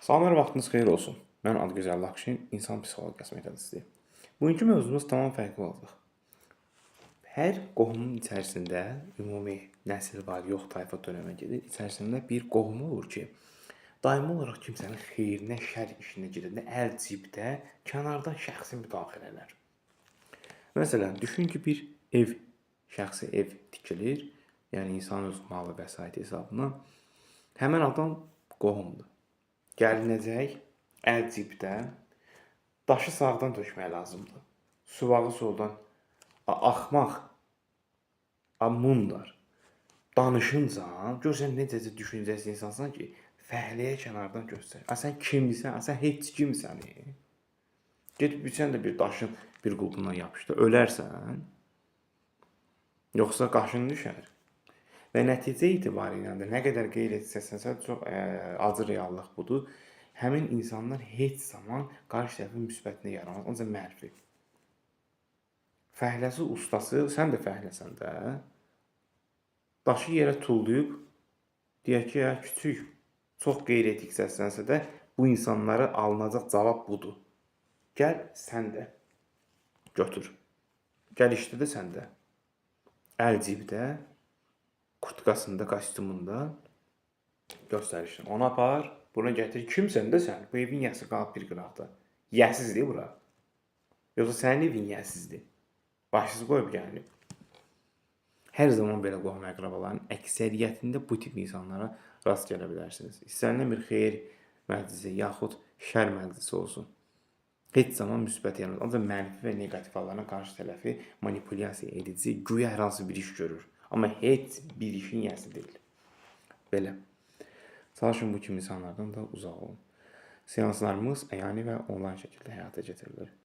Salamlar, vaxtınız xeyir olsun. Mən Adgözəl Lakşin, insan psixologiyası metodistiyəm. Bugünkü mövzumuz tamam fərqli olacaq. Hər qohumun içərisində ümumi nəsil var, yox tayfa dönəmə gedir. İçərisində bir qohum olur ki, daimi olaraq kimsənin xeyrinə, şər işinə gedəndə əl cibdə, kənardan şəxsi müdaxilələr. Məsələn, düşün ki, bir ev, şəxsi ev tikilir, yəni insanın öz malı vəsaiti hesabına. Həmin adam qohumdur. Gəlinəcək, əl cibdə, daşı sağdan tökmək lazımdır. Suvağı soldan. Axmaq, mundar. Danışınca, görsən necəcə düşüncəsi insansan ki, fəhləyə kənardan göstər. Sən kimsən? Sən heç kimsən. Gedib sən də bir daşın bir qulpundan yapışdı, ölərsən. Yoxsa qaşın düşər. Və nəticə etibarilə də nə qədər qeyd etsəsə, çox acı reallıq budur. Həmin insanlar heç zaman qarşı tərəfin müsbətinə yaramaz, ancaq mənfi. Fəhləsi, ustası, sən də fəhləsən də. Daşı yerə tullayıb, deyək ki, küçük, çox qeyd etdik səslənsə də, bu insanlara alınacaq cavab budur. Gəl, sən də götür. Gəl işlədə sən də. Əl cibdə, kurtkasında, kostyumunda göstərişin. Onu apar, buna gətir. Kimsən də sən? Bu evin yəsi qalıb bir qıraqda. Yəsizdir bura. Yoxsa sənin evin yəsizdir. Başsız qoyub gəlib. Hər zaman belə qohum əqrabaların əksəriyyətində bu tip insanlara rast gələ bilərsiniz. İstənilən bir xeyir məclisi yaxud şər məclisi olsun. Heç zaman müsbət yanılır. Ancaq mənfi və negativ hallarına qarşı tərəfi manipulyasiya edici, güya hər hansı bir iş görür. Amma heç bir işin yəsi deyil. Belə. Çalışın bu kimi insanlardan da uzaq olun. Seanslarımız əyani və onlayn şəkildə həyata keçirilir.